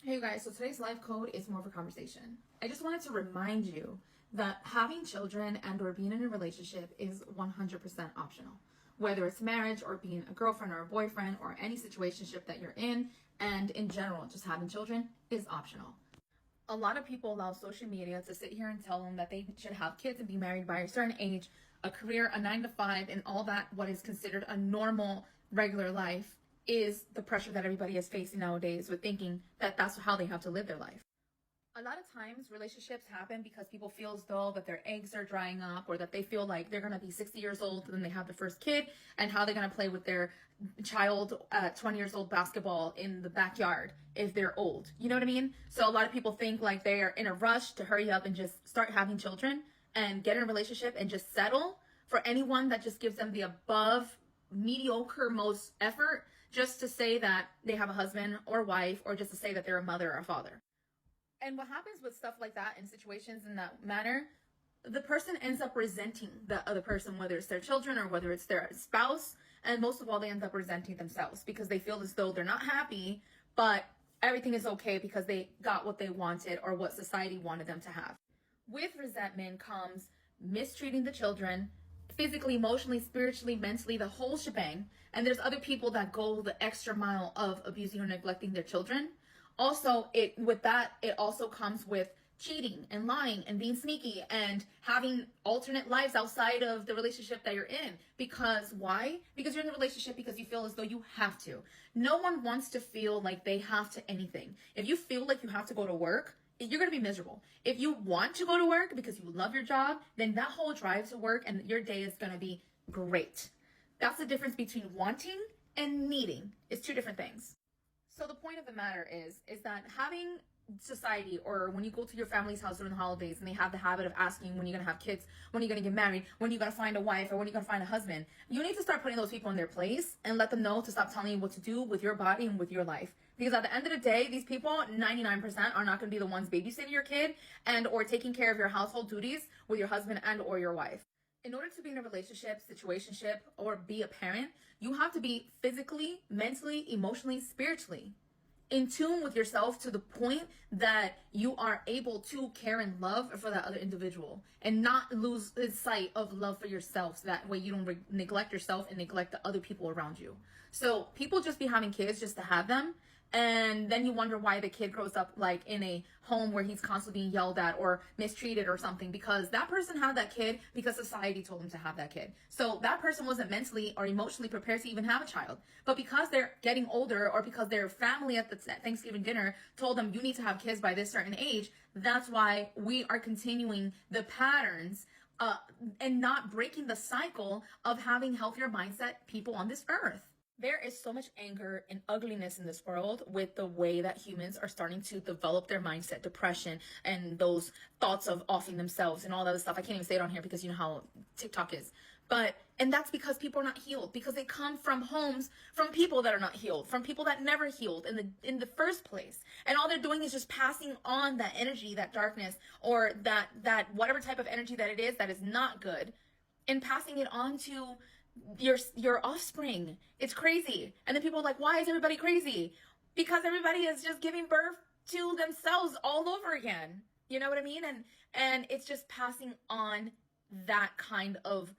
Hey you guys, so today's life code is more of a conversation. I just wanted to remind you that having children and or being in a relationship is 100% optional. Whether it's marriage or being a girlfriend or a boyfriend or any situationship that you're in, and in general, just having children is optional. A lot of people allow social media to sit here and tell them that they should have kids and be married by a certain age, a career, a 9 to 5, and all that what is considered a normal, regular life is the pressure that everybody is facing nowadays with thinking that that's how they have to live their life. A lot of times relationships happen because people feel as though that their eggs are drying up, or that they feel like they're going to be 60 years old when they have the first kid, and how they're going to play with their child at 20 years old basketball in the backyard if they're old. You know what I mean? So a lot of people think like they are in a rush to hurry up and just start having children and get in a relationship and just settle for anyone that just gives them the above mediocre most effort just to say that they have a husband or wife, or just to say that they're a mother or a father. And what happens with stuff like that in situations in that manner, the person ends up resenting the other person, whether it's their children or whether it's their spouse. And most of all, they end up resenting themselves because they feel as though they're not happy, but everything is okay because they got what they wanted or what society wanted them to have. With resentment comes mistreating the children, physically, emotionally, spiritually, mentally, the whole shebang. And there's other people that go the extra mile of abusing or neglecting their children. Also, it also comes with cheating and lying and being sneaky and having alternate lives outside of the relationship that you're in. Because why? Because you're in a relationship because you feel as though you have to. No one wants to feel like they have to anything. If you feel like you have to go to work, you're going to be miserable. If you want to go to work because you love your job, then that whole drive to work and your day is going to be great. That's the difference between wanting and needing. It's two different things. So the point of the matter is that having society, or when you go to your family's house during the holidays and they have the habit of asking when you're going to have kids, when you're going to get married, when you're going to find a wife, or when you're going to find a husband, you need to start putting those people in their place and let them know to stop telling you what to do with your body and with your life. Because at the end of the day, these people, 99%, are not going to be the ones babysitting your kid and or taking care of your household duties with your husband and or your wife. In order to be in a relationship, situationship, or be a parent, you have to be physically, mentally, emotionally, spiritually in tune with yourself to the point that you are able to care and love for that other individual and not lose sight of love for yourself, so that way you don't neglect yourself and neglect the other people around you. So people just be having kids just to have them, and then you wonder why the kid grows up like in a home where he's constantly being yelled at or mistreated or something, because that person had that kid because society told him to have that kid. So that person wasn't mentally or emotionally prepared to even have a child. But because they're getting older, or because their family at the Thanksgiving dinner told them you need to have kids by this certain age, that's why we are continuing the patterns and not breaking the cycle of having healthier mindset people on this earth. There is so much anger and ugliness in this world with the way that humans are starting to develop their mindset, depression, and those thoughts of offing themselves and all that other stuff. I can't even say it on here because you know how TikTok is. And that's because people are not healed, because they come from homes, from people that are not healed, from people that never healed in the first place. And all they're doing is just passing on that energy, that darkness, or that whatever type of energy that it is that is not good, and passing it on to your offspring. It's crazy. And then people are like, why is everybody crazy? Because everybody is just giving birth to themselves all over again. You know what I mean? And it's just passing on that kind of.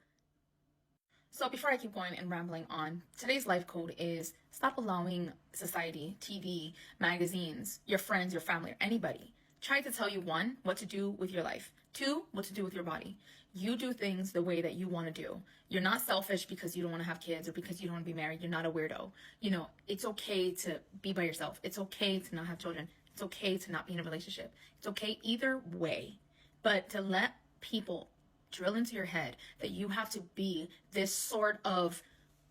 So before I keep going and rambling on, today's life code is stop allowing society, TV, magazines, your friends, your family, or anybody try to tell you, 1, what to do with your life, 2, what to do with your body. You do things the way that you want to do. You're not selfish because you don't want to have kids or because you don't want to be married. You're not a weirdo. You know, it's okay to be by yourself. It's okay to not have children. It's okay to not be in a relationship. It's okay either way. But to let people drill into your head that you have to be this sort of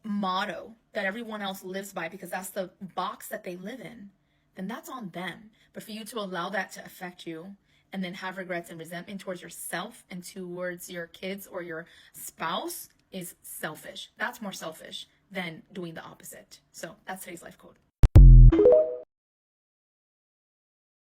motto that everyone else lives by because that's the box that they live in, then that's on them. But for you to allow that to affect you and then have regrets and resentment towards yourself and towards your kids or your spouse is selfish. That's more selfish than doing the opposite. So that's today's life code.